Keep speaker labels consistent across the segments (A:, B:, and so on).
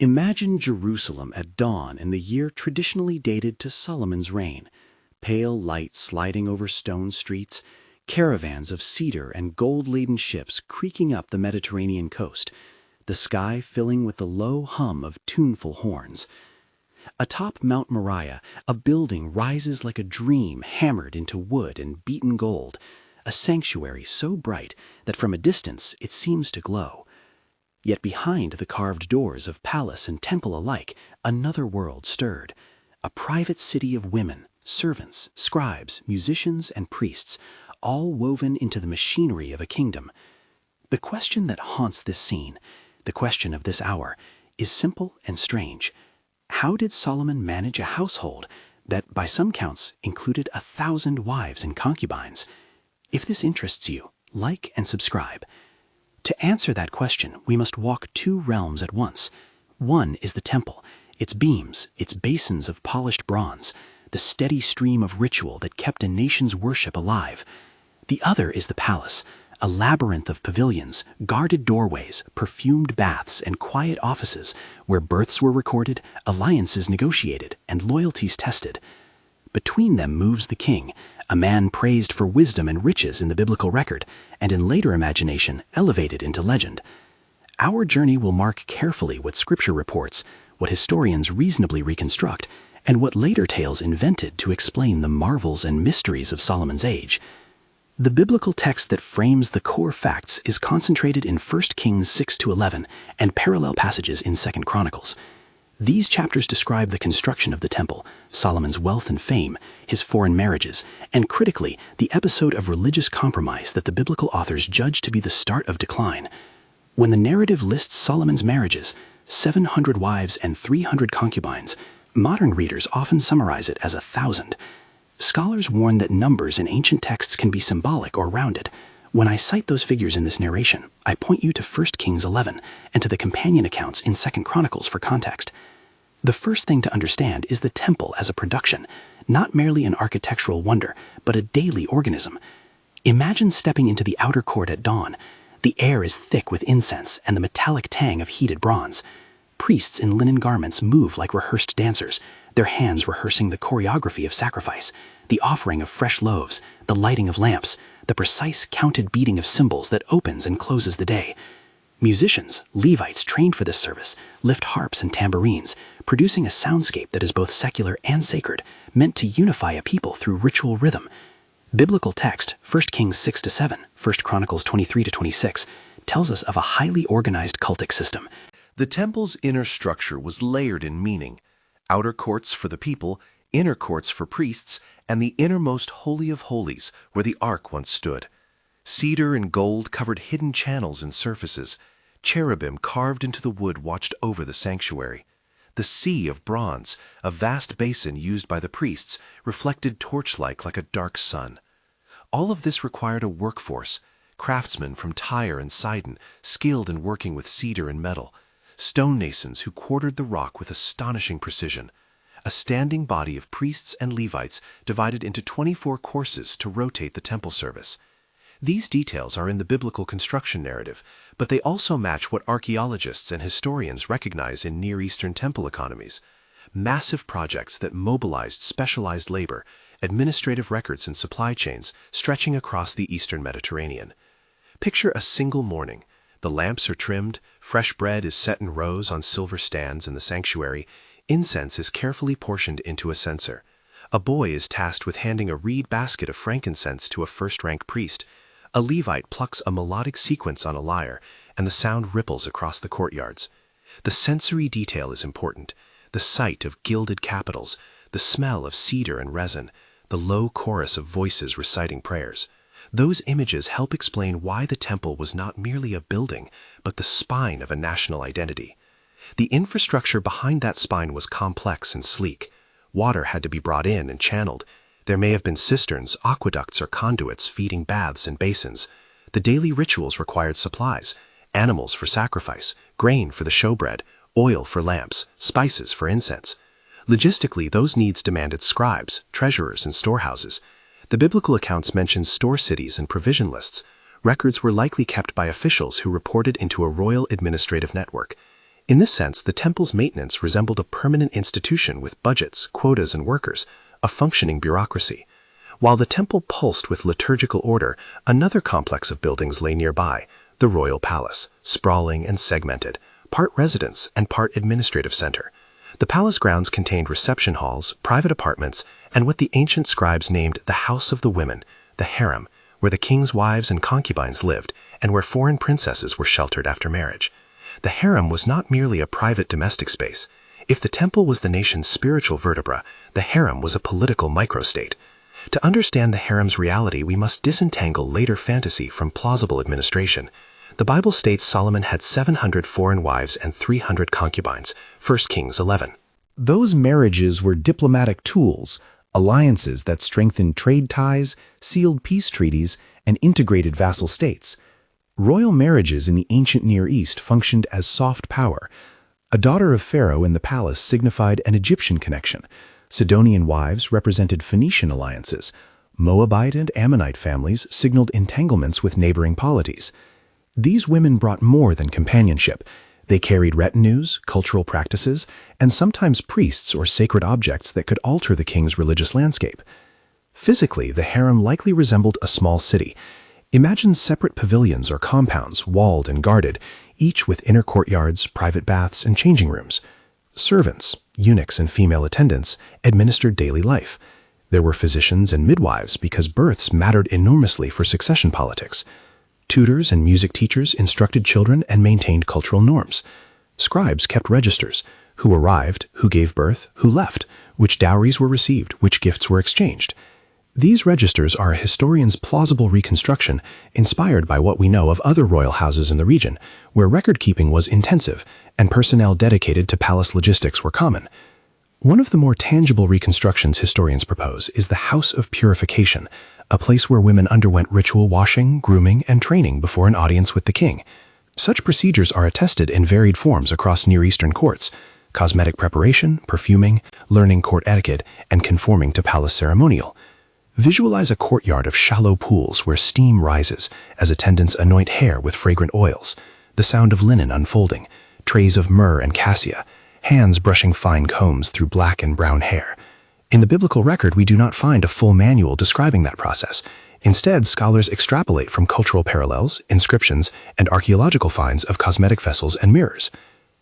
A: Imagine Jerusalem at dawn in the year traditionally dated to Solomon's reign. Pale light sliding over stone streets, caravans of cedar and gold-laden ships creaking up the Mediterranean coast, the sky filling with the low hum of tuneful horns. Atop Mount Moriah, a building rises like a dream hammered into wood and beaten gold, a sanctuary so bright that from a distance it seems to glow. Yet behind the carved doors of palace and temple alike, another world stirred. A private city of women, servants, scribes, musicians, and priests, all woven into the machinery of a kingdom. The question that haunts this scene, the question of this hour, is simple and strange. How did Solomon manage a household that, by some counts, included 1,000 wives and concubines? If this interests you, like and subscribe. To answer that question, we must walk two realms at once. One is the temple, its beams, its basins of polished bronze, the steady stream of ritual that kept a nation's worship alive. The other is the palace, a labyrinth of pavilions, guarded doorways, perfumed baths, and quiet offices where births were recorded, alliances negotiated, and loyalties tested. Between them moves the king, a man praised for wisdom and riches in the biblical record, and in later imagination elevated into legend. Our journey will mark carefully what Scripture reports, what historians reasonably reconstruct, and what later tales invented to explain the marvels and mysteries of Solomon's age. The biblical text that frames the core facts is concentrated in 1 Kings 6-11 and parallel passages in 2 Chronicles. These chapters describe the construction of the temple, Solomon's wealth and fame, his foreign marriages, and critically, the episode of religious compromise that the biblical authors judge to be the start of decline. When the narrative lists Solomon's marriages, 700 wives and 300 concubines, modern readers often summarize it as 1,000. Scholars warn that numbers in ancient texts can be symbolic or rounded. When I cite those figures in this narration, I point you to 1 Kings 11 and to the companion accounts in 2 Chronicles for context. The first thing to understand is the temple as a production, not merely an architectural wonder, but a daily organism. Imagine stepping into the outer court at dawn. The air is thick with incense and the metallic tang of heated bronze. Priests in linen garments move like rehearsed dancers, their hands rehearsing the choreography of sacrifice, the offering of fresh loaves, the lighting of lamps, the precise counted beating of cymbals that opens and closes the day. Musicians, Levites trained for this service, lift harps and tambourines, producing a soundscape that is both secular and sacred, meant to unify a people through ritual rhythm. Biblical text, 1 Kings 6-7, 1 Chronicles 23-26, tells us of a highly organized cultic system.
B: The temple's inner structure was layered in meaning. Outer courts for the people, inner courts for priests, and the innermost Holy of Holies, where the Ark once stood. Cedar and gold covered hidden channels and surfaces. Cherubim carved into the wood watched over the sanctuary. The sea of bronze, a vast basin used by the priests, reflected torchlight like a dark sun. All of this required a workforce, craftsmen from Tyre and Sidon, skilled in working with cedar and metal, stonemasons who quartered the rock with astonishing precision, a standing body of priests and Levites divided into 24 courses to rotate the temple service. These details are in the biblical construction narrative, but they also match what archaeologists and historians recognize in Near Eastern temple economies. Massive projects that mobilized specialized labor, administrative records and supply chains stretching across the Eastern Mediterranean. Picture a single morning. The lamps are trimmed, fresh bread is set in rows on silver stands in the sanctuary, incense is carefully portioned into a censer. A boy is tasked with handing a reed basket of frankincense to a first-rank priest. A Levite plucks a melodic sequence on a lyre, and the sound ripples across the courtyards. The sensory detail is important. The sight of gilded capitals, the smell of cedar and resin, the low chorus of voices reciting prayers. Those images help explain why the temple was not merely a building, but the spine of a national identity. The infrastructure behind that spine was complex and sleek. Water had to be brought in and channeled. There may have been cisterns, aqueducts, or conduits feeding baths and basins. The daily rituals required supplies, animals for sacrifice, grain for the showbread, oil for lamps, spices for incense. Logistically, those needs demanded scribes, treasurers, and storehouses. The biblical accounts mention store cities and provision lists. Records were likely kept by officials who reported into a royal administrative network. In this sense, the temple's maintenance resembled a permanent institution with budgets, quotas, and workers, a functioning bureaucracy. While the temple pulsed with liturgical order, another complex of buildings lay nearby, the royal palace, sprawling and segmented, part residence and part administrative center. The palace grounds contained reception halls, private apartments, and what the ancient scribes named the House of the Women, the harem, where the king's wives and concubines lived, and where foreign princesses were sheltered after marriage. The harem was not merely a private domestic space. If the temple was the nation's spiritual vertebra, the harem was a political microstate. To understand the harem's reality, we must disentangle later fantasy from plausible administration. The Bible states Solomon had 700 foreign wives and 300 concubines, 1 Kings 11.
A: Those marriages were diplomatic tools, alliances that strengthened trade ties, sealed peace treaties, and integrated vassal states. Royal marriages in the ancient Near East functioned as soft power. A daughter of Pharaoh in the palace signified an Egyptian connection. Sidonian wives represented Phoenician alliances. Moabite and Ammonite families signaled entanglements with neighboring polities. These women brought more than companionship. They carried retinues, cultural practices, and sometimes priests or sacred objects that could alter the king's religious landscape. Physically, the harem likely resembled a small city. Imagine separate pavilions or compounds, walled and guarded, each with inner courtyards, private baths, and changing rooms. Servants, eunuchs, and female attendants administered daily life. There were physicians and midwives because births mattered enormously for succession politics. Tutors and music teachers instructed children and maintained cultural norms. Scribes kept registers: who arrived, who gave birth, who left, which dowries were received, which gifts were exchanged. These registers are a historian's plausible reconstruction inspired by what we know of other royal houses in the region, where record-keeping was intensive and personnel dedicated to palace logistics were common. One of the more tangible reconstructions historians propose is the House of Purification, a place where women underwent ritual washing, grooming, and training before an audience with the king. Such procedures are attested in varied forms across Near Eastern courts: cosmetic preparation, perfuming, learning court etiquette, and conforming to palace ceremonial. Visualize a courtyard of shallow pools where steam rises as attendants anoint hair with fragrant oils, the sound of linen unfolding, trays of myrrh and cassia, hands brushing fine combs through black and brown hair. In the biblical record, we do not find a full manual describing that process. Instead, scholars extrapolate from cultural parallels, inscriptions, and archaeological finds of cosmetic vessels and mirrors.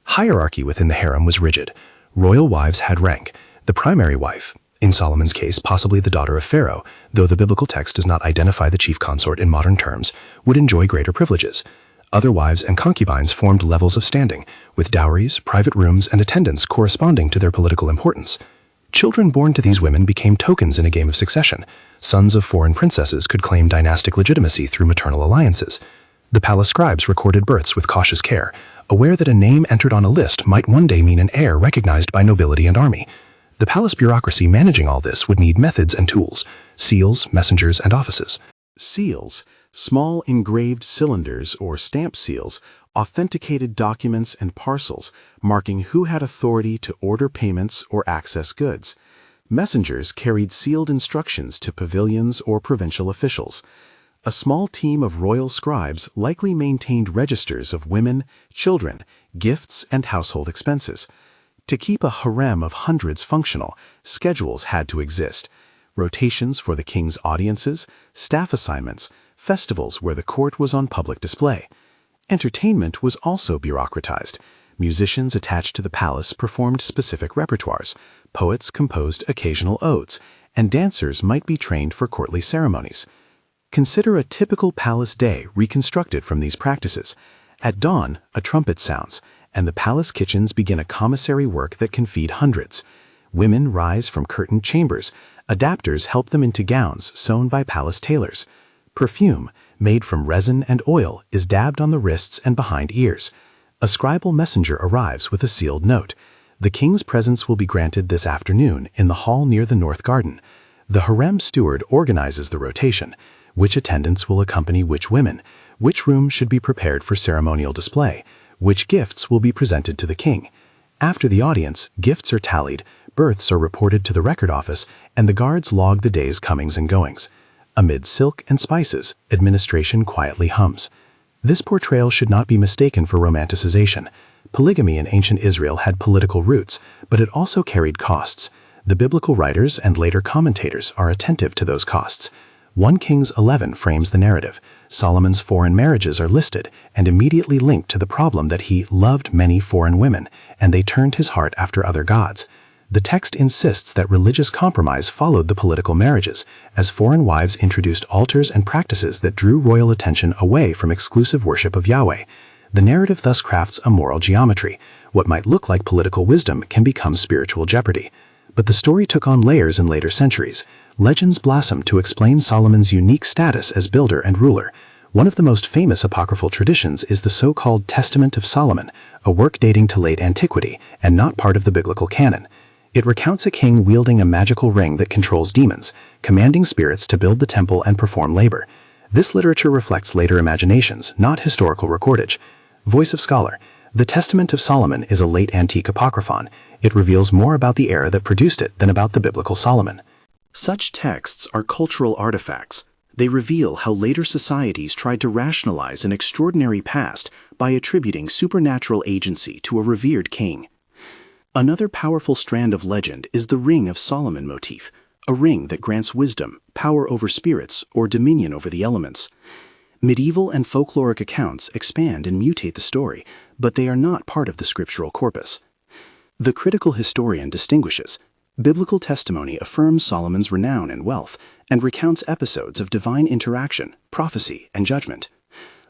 A: Hierarchy within the harem was rigid. Royal wives had rank. The primary wife, in Solomon's case possibly the daughter of Pharaoh, though the biblical text does not identify the chief consort in modern terms, would enjoy greater privileges. Other wives and concubines formed levels of standing, with dowries, private rooms, and attendants corresponding to their political importance. Children born to these women became tokens in a game of succession. Sons of foreign princesses could claim dynastic legitimacy through maternal alliances. The palace scribes recorded births with cautious care, aware that a name entered on a list might one day mean an heir recognized by nobility and army. The palace bureaucracy managing all this would need methods and tools: seals, messengers, and offices. Seals, small engraved cylinders or stamp seals, authenticated documents and parcels, marking who had authority to order payments or access goods. Messengers carried sealed instructions to pavilions or provincial officials. A small team of royal scribes likely maintained registers of women, children, gifts, and household expenses. To keep a harem of hundreds functional, schedules had to exist: rotations for the king's audiences, staff assignments, festivals where the court was on public display. Entertainment was also bureaucratized. Musicians attached to the palace performed specific repertoires, poets composed occasional odes, and dancers might be trained for courtly ceremonies. Consider a typical palace day reconstructed from these practices. At dawn, a trumpet sounds, and the palace kitchens begin a commissary work that can feed hundreds. Women rise from curtained chambers. Adapters help them into gowns sewn by palace tailors. Perfume, made from resin and oil, is dabbed on the wrists and behind ears. A scribal messenger arrives with a sealed note: the king's presence will be granted this afternoon in the hall near the north garden. The harem steward organizes the rotation: which attendants will accompany which women, which room should be prepared for ceremonial display, which gifts will be presented to the king. After the audience, gifts are tallied, births are reported to the record office, and the guards log the day's comings and goings. Amid silk and spices, administration quietly hums. This portrayal should not be mistaken for romanticization.
C: Polygamy in ancient Israel had political roots, but it also carried costs. The biblical writers and later commentators are attentive to those costs. 1 Kings 11 frames the narrative. Solomon's foreign marriages are listed and immediately linked to the problem that he loved many foreign women, and they turned his heart after other gods. The text insists that religious compromise followed the political marriages, as foreign wives introduced altars and practices that drew royal attention away from exclusive worship of Yahweh. The narrative thus crafts a moral geometry. What might look like political wisdom can become spiritual jeopardy. But the story took on layers in later centuries. Legends blossomed to explain Solomon's unique status as builder and ruler. One of the most famous apocryphal traditions is the so-called Testament of Solomon, a work dating to late antiquity and not part of the biblical canon. It recounts a king wielding a magical ring that controls demons, commanding spirits to build the temple and perform labor. This literature reflects later imaginations, not historical recordage. Voice of Scholar. The Testament of Solomon is a late antique apocryphon. It reveals more about the era that produced it than about the biblical Solomon.
A: Such texts are cultural artifacts. They reveal how later societies tried to rationalize an extraordinary past by attributing supernatural agency to a revered king. Another powerful strand of legend is the Ring of Solomon motif, a ring that grants wisdom, power over spirits, or dominion over the elements. Medieval and folkloric accounts expand and mutate the story, but they are not part of the scriptural corpus. The critical historian distinguishes. Biblical testimony affirms Solomon's renown and wealth and recounts episodes of divine interaction, prophecy, and judgment.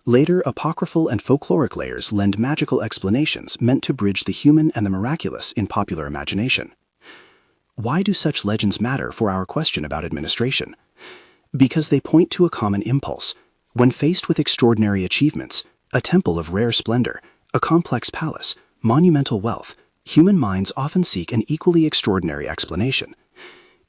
A: Later, apocryphal and folkloric layers lend magical explanations meant to bridge the human and the miraculous in popular imagination. Why do such legends matter for our question about administration? Because they point to a common impulse. When faced with extraordinary achievements, a temple of rare splendor, a complex palace, monumental wealth, human minds often seek an equally extraordinary explanation.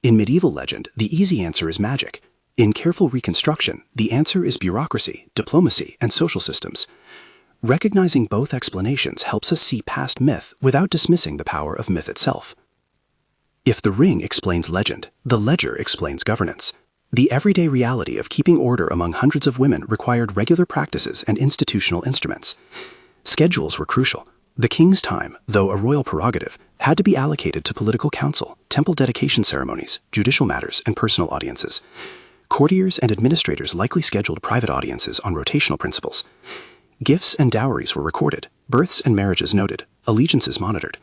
A: In medieval legend, the easy answer is magic. In careful reconstruction, the answer is bureaucracy, diplomacy, and social systems. Recognizing both explanations helps us see past myth without dismissing the power of myth itself. If the ring explains legend, the ledger explains governance. The everyday reality of keeping order among hundreds of women required regular practices and institutional instruments. Schedules were crucial. The king's time, though a royal prerogative, had to be allocated to political council, temple dedication ceremonies, judicial matters, and personal audiences. Courtiers and administrators likely scheduled private audiences on rotational principles. Gifts and dowries were recorded, births and marriages noted, allegiances monitored.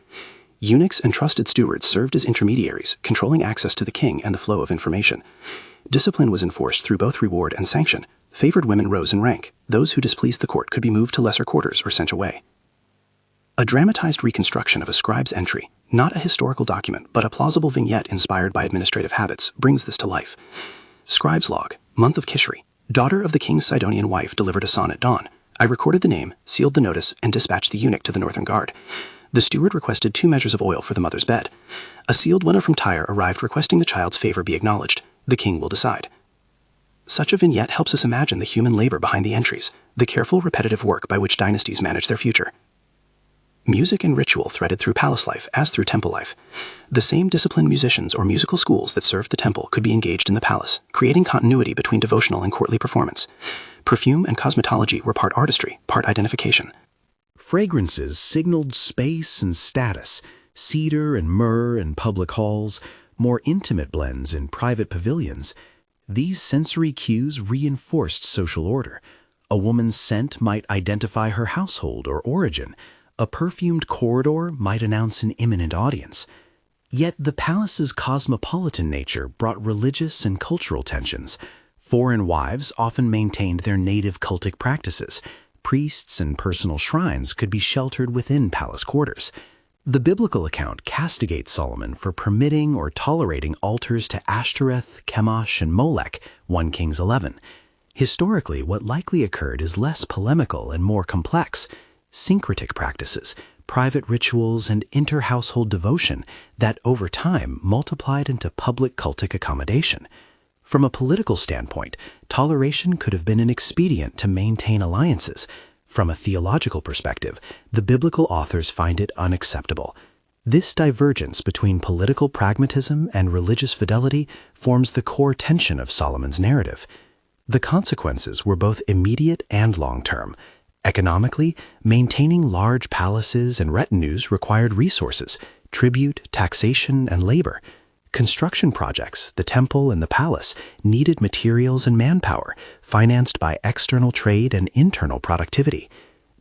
A: Eunuchs and trusted stewards served as intermediaries, controlling access to the king and the flow of information. Discipline was enforced through both reward and sanction. Favored women rose in rank. Those who displeased the court could be moved to lesser quarters or sent away. A dramatized reconstruction of a scribe's entry, not a historical document, but a plausible vignette inspired by administrative habits, brings this to life. Scribe's log, month of Kishri. Daughter of the king's Sidonian wife delivered a son at dawn. I recorded the name, sealed the notice, and dispatched the eunuch to the northern guard. The steward requested 2 measures of oil for the mother's bed. A sealed window from Tyre arrived requesting the child's favor be acknowledged. The king will decide. Such a vignette helps us imagine the human labor behind the entries, the careful, repetitive work by which dynasties manage their future. Music and ritual threaded through palace life as through temple life. The same disciplined musicians or musical schools that served the temple could be engaged in the palace, creating continuity between devotional and courtly performance. Perfume and cosmetology were part artistry, part identification. Fragrances signaled space and status, cedar and myrrh in public halls, more intimate blends in private pavilions. These sensory cues reinforced social order. A woman's scent might identify her household or origin. A perfumed corridor might announce an imminent audience. Yet the palace's cosmopolitan nature brought religious and cultural tensions. Foreign wives often maintained their native cultic practices. Priests and personal shrines could be sheltered within palace quarters. The biblical account castigates Solomon for permitting or tolerating altars to Ashtoreth, Chemosh, and Molech, 1 Kings 11. Historically, what likely occurred is less polemical and more complex. Syncretic practices, private rituals, and inter-household devotion that, over time, multiplied into public cultic accommodation. From a political standpoint, toleration could have been an expedient to maintain alliances. From a theological perspective, the biblical authors find it unacceptable. This divergence between political pragmatism and religious fidelity forms the core tension of Solomon's narrative. The consequences were both immediate and long-term.
C: Economically, maintaining large palaces and retinues required resources, tribute, taxation, and labor. Construction projects, the temple and the palace, needed materials and manpower, financed by external trade and internal productivity.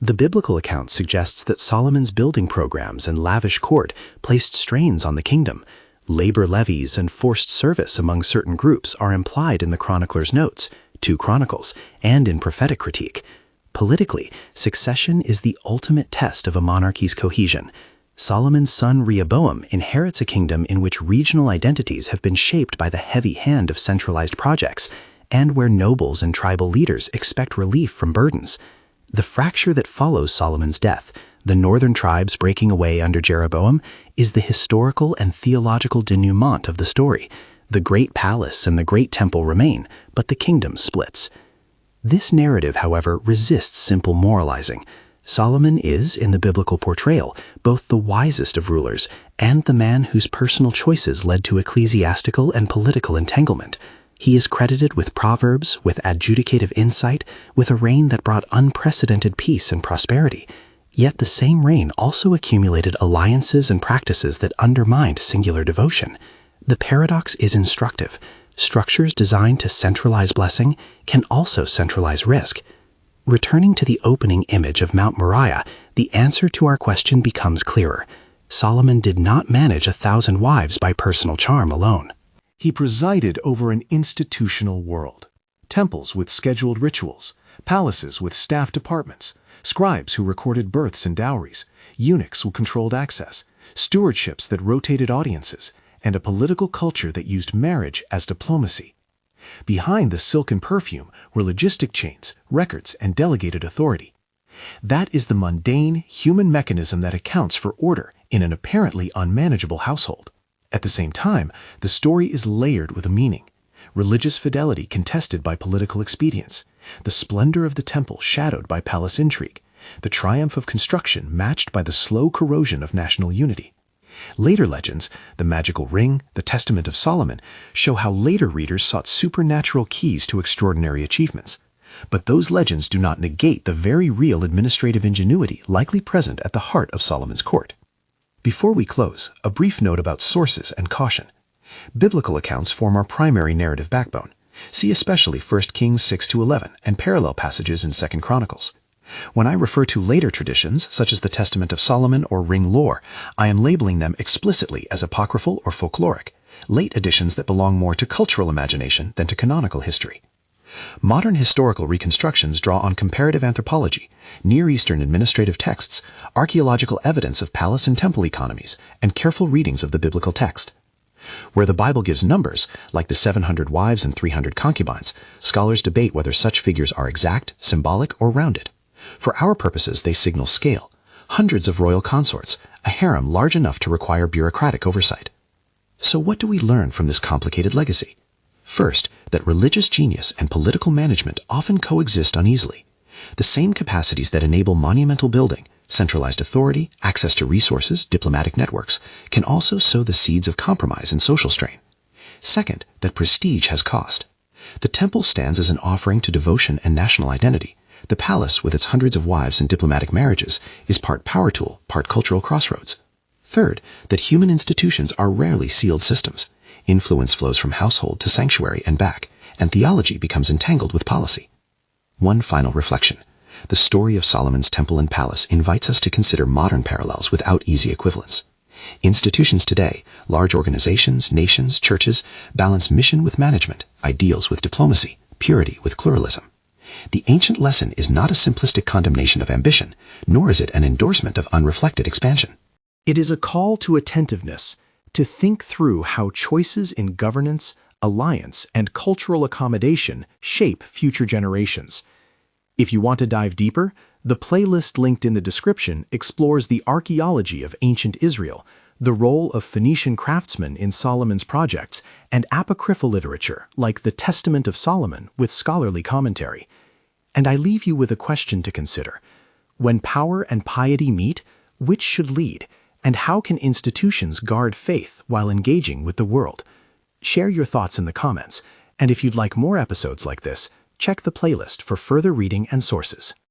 C: The biblical account suggests that Solomon's building programs and lavish court placed strains on the kingdom. Labor levies and forced service among certain groups are implied in the chronicler's notes, 2 Chronicles, and in prophetic critique. Politically, succession is the ultimate test of a monarchy's cohesion. Solomon's son Rehoboam inherits a kingdom in which regional identities have been shaped by the heavy hand of centralized projects, and where nobles and tribal leaders expect relief from burdens. The fracture that follows Solomon's death, the northern tribes breaking away under Jeroboam, is the historical and theological denouement of the story. The great palace and the great temple remain, but the kingdom splits. This narrative, however, resists simple moralizing. Solomon is, in the biblical portrayal, both the wisest of rulers and the man whose personal choices led to ecclesiastical and political entanglement. He is credited with proverbs, with adjudicative insight, with a reign that brought unprecedented peace and prosperity. Yet the same reign also accumulated alliances and practices that undermined singular devotion. The paradox is instructive. Structures designed to centralize blessing can also centralize risk. Returning to the opening image of Mount Moriah, the answer to our question becomes clearer. Solomon did not manage 1,000 wives by personal charm alone.
B: He presided over an institutional world. Temples with scheduled rituals, palaces with staff departments, scribes who recorded births and dowries, eunuchs who controlled access, stewardships that rotated audiences, and a political culture that used marriage as diplomacy. Behind the silk and perfume were logistic chains, records, and delegated authority. That is the mundane human mechanism that accounts for order in an apparently unmanageable household. At the same time, the story is layered with a meaning. Religious fidelity contested by political expedience, the splendor of the temple shadowed by palace intrigue, the triumph of construction matched by the slow corrosion of national unity. Later legends, the magical ring, the Testament of Solomon, show how later readers sought supernatural keys to extraordinary achievements. But those legends do not negate the very real administrative ingenuity likely present at the heart of Solomon's court. Before we close, a brief note about sources and caution. Biblical accounts form our primary narrative backbone. See especially 1 Kings 6-11 and parallel passages in 2 Chronicles. When I refer to later traditions, such as the Testament of Solomon or Ring lore, I am labeling them explicitly as apocryphal or folkloric, late additions that belong more to cultural imagination than to canonical history. Modern historical reconstructions draw on comparative anthropology, Near Eastern administrative texts, archaeological evidence of palace and temple economies, and careful readings of the biblical text. Where the Bible gives numbers, like the 700 wives and 300 concubines, scholars debate whether such figures are exact, symbolic, or rounded. For our purposes, they signal scale. Hundreds of royal consorts, a harem large enough to require bureaucratic oversight. So what do we learn from this complicated legacy? First, that religious genius and political management often coexist uneasily. The same capacities that enable monumental building, centralized authority, access to resources, diplomatic networks, can also sow the seeds of compromise and social strain. Second, that prestige has cost. The temple stands as an offering to devotion and national identity. The palace, with its hundreds of wives and diplomatic marriages, is part power tool, part cultural crossroads. Third, that human institutions are rarely sealed systems. Influence flows from household to sanctuary and back, and theology becomes entangled with policy. One final reflection. The story of Solomon's temple and palace invites us to consider modern parallels without easy equivalents. Institutions today, large organizations, nations, churches, balance mission with management, ideals with diplomacy, purity with pluralism. The ancient lesson is not a simplistic condemnation of ambition, nor is it an endorsement of unreflected expansion.
C: It is a call to attentiveness, to think through how choices in governance, alliance, and cultural accommodation shape future generations. If you want to dive deeper, the playlist linked in the description explores the archaeology of ancient Israel, the role of Phoenician craftsmen in Solomon's projects, and apocryphal literature like the Testament of Solomon with scholarly commentary. And I leave you with a question to consider. When power and piety meet, which should lead, and how can institutions guard faith while engaging with the world? Share your thoughts in the comments, and if you'd like more episodes like this, check the playlist for further reading and sources.